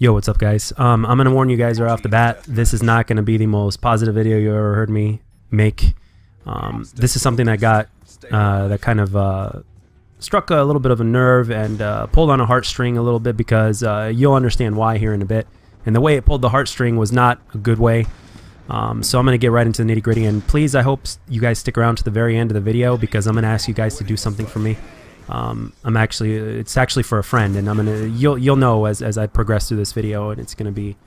Yo, what's up, guys? I'm gonna warn you guys right off the bat. This is not gonna be the most positive video you ever heard me make. This is something that got that kind of struck a little bit of a nerve and pulled on a heartstring a little bit, because you'll understand why here in a bit. And the way it pulled the heartstring was not a good way. So I'm gonna get right into the nitty-gritty. And please, I hope you guys stick around to the very end of the video, because I'm gonna ask you guys to do something for me. It's actually for a friend, and you'll know as I progress through this video, and it's gonna be,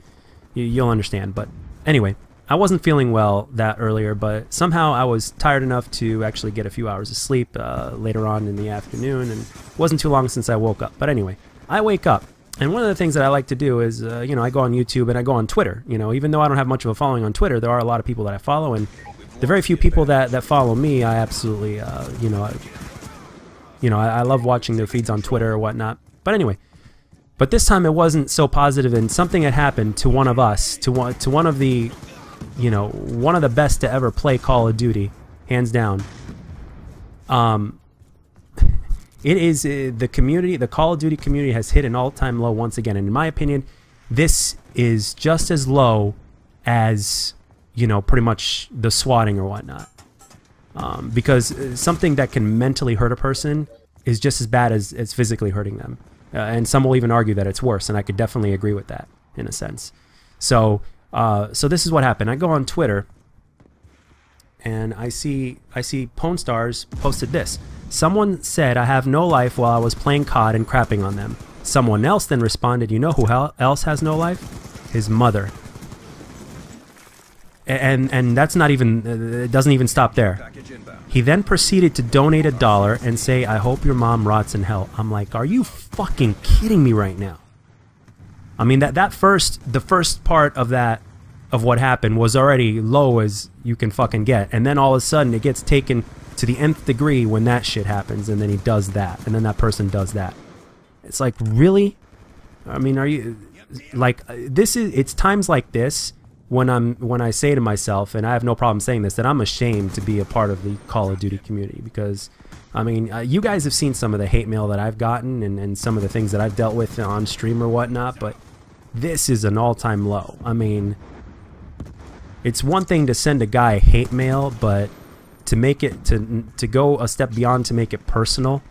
you'll understand. But anyway, I wasn't feeling well that earlier, but somehow I was tired enough to actually get a few hours of sleep later on in the afternoon, and it wasn't too long since I woke up. But anyway, I wake up, and one of the things that I like to do is, you know, I go on YouTube and I go on Twitter. You know, even though I don't have much of a following on Twitter, there are a lot of people that I follow, and the very few people that follow me, I absolutely, I love watching their feeds on Twitter or whatnot. But anyway, but this time it wasn't so positive, and something had happened to one of us, to one of the, one of the best to ever play Call of Duty, hands down. It is the community, the Call of Duty community has hit an all-time low once again, and in my opinion, this is just as low as, pretty much the swatting or whatnot. Because something that can mentally hurt a person is just as bad as physically hurting them. And some will even argue that it's worse, and I could definitely agree with that in a sense. So this is what happened. I go on Twitter, and I see Pwn Stars posted this. Someone said I have no life while I was playing COD and crapping on them. Someone else then responded, you know who else has no life? His mother. And that's not even, it doesn't even stop there. He then proceeded to donate $1 and say, I hope your mom rots in hell. I'm like, are you fucking kidding me right now? I mean, the first part of that, of what happened, was already low as you can fucking get. And then all of a sudden it gets taken to the nth degree when that shit happens, and then he does that, and then that person does that. It's like, really? I mean, are you, like, it's times like this when I say to myself, and I have no problem saying this, that I'm ashamed to be a part of the Call of Duty community. Because I mean, you guys have seen some of the hate mail that I've gotten, and some of the things that I've dealt with on stream or whatnot, but this is an all-time low. I mean, it's one thing to send a guy hate mail, but to make it, to go a step beyond, to make it personal,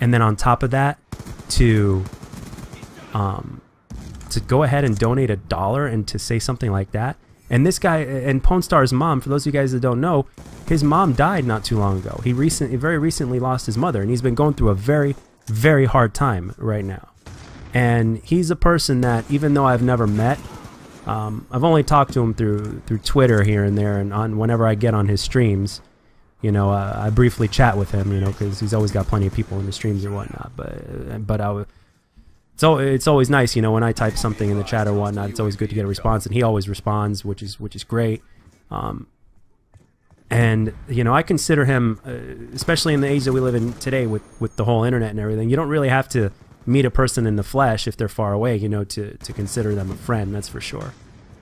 and then on top of that, to go ahead and donate $1 and to say something like that. And this guy, and Pwn Star's mom, for those of you guys that don't know, his mom died not too long ago. He very recently lost his mother, and he's been going through a very, very hard time right now. And he's a person that, even though I've never met, I've only talked to him through Twitter here and there, and whenever I get on his streams, I briefly chat with him, because he's always got plenty of people in the streams or whatnot. So it's always nice, when I type something in the chat or whatnot. It's always good to get a response, and he always responds, which is great. And I consider him, especially in the age that we live in today, with the whole internet and everything. You don't really have to meet a person in the flesh if they're far away, to consider them a friend. That's for sure.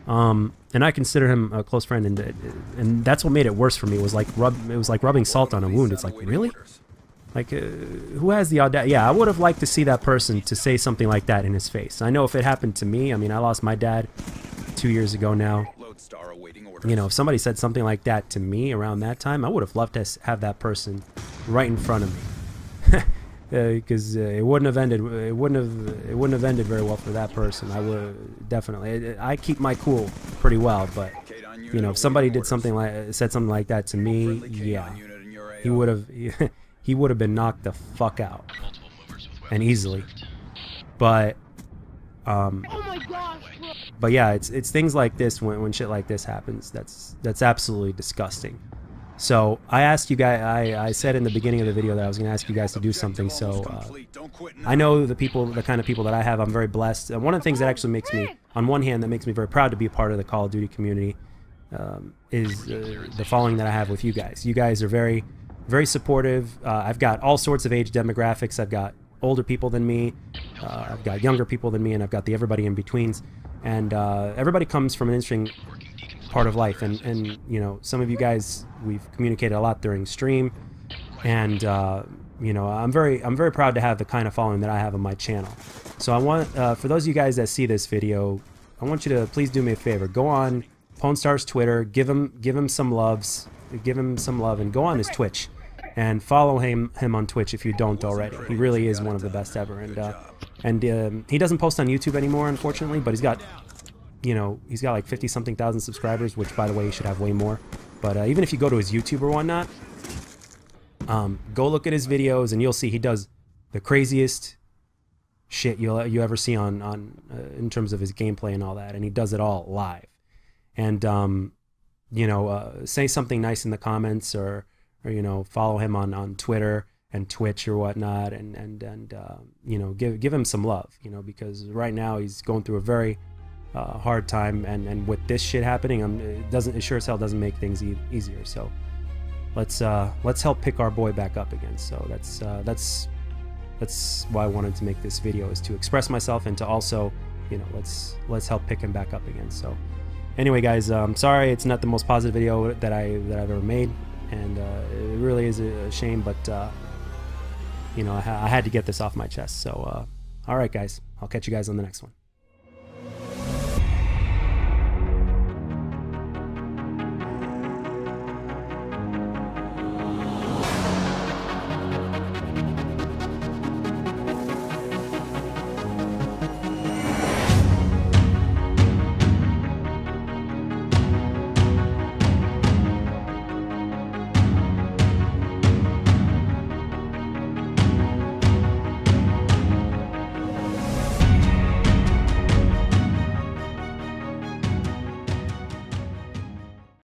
And I consider him a close friend, and that's what made it worse for me. It was like rubbing salt on a wound. It's like, really? Like, who has the audacity? Yeah, I would have liked to see that person to say something like that in his face. I know if it happened to me, I mean, I lost my dad 2 years ago now. If somebody said something like that to me around that time, I would have loved to have that person right in front of me. Because it wouldn't have ended. It wouldn't have ended very well for that person. I would definitely. I keep my cool pretty well, but if somebody said something like that to me, yeah, he would have. He would have been knocked the fuck out, and easily. But but yeah, it's things like this, when shit like this happens, that's absolutely disgusting. So I asked you guys, I said in the beginning of the video that I was going to ask you guys to do something. So I know the kind of people that I have, I'm very blessed. And one of the things that actually makes me, on one hand, that makes me very proud to be a part of the Call of Duty community, is the following that I have with you guys. You guys are very, very supportive. I've got all sorts of age demographics. I've got older people than me, I've got younger people than me, and I've got everybody in betweens. And everybody comes from an interesting part of life. And some of you guys, we've communicated a lot during stream, and you know, I'm very proud to have the kind of following that I have on my channel. So I want, for those of you guys that see this video, I want you to please do me a favor. Go on Pwnstar's Twitter, give him some loves, and go on his Twitch and follow him on Twitch if you don't already. He really is one of the best ever, and he doesn't post on YouTube anymore, unfortunately, but he's got, you know, he's got like 50-something thousand subscribers, which, by the way, he should have way more. But even if you go to his YouTube or whatnot, go look at his videos and you'll see he does the craziest shit you ever see on in terms of his gameplay and all that, and he does it all live. And you know, say something nice in the comments, or you know, follow him on Twitter and Twitch or whatnot, and you know, give him some love, you know, because right now he's going through a very hard time, and with this shit happening, it sure as hell doesn't make things easier. So let's help pick our boy back up again. So that's why I wanted to make this video, is to express myself and to also, you know, let's help pick him back up again. So anyway, guys, sorry it's not the most positive video that I've ever made, and it really is a shame, but you know, I had to get this off my chest. So all right, guys, I'll catch you guys on the next one.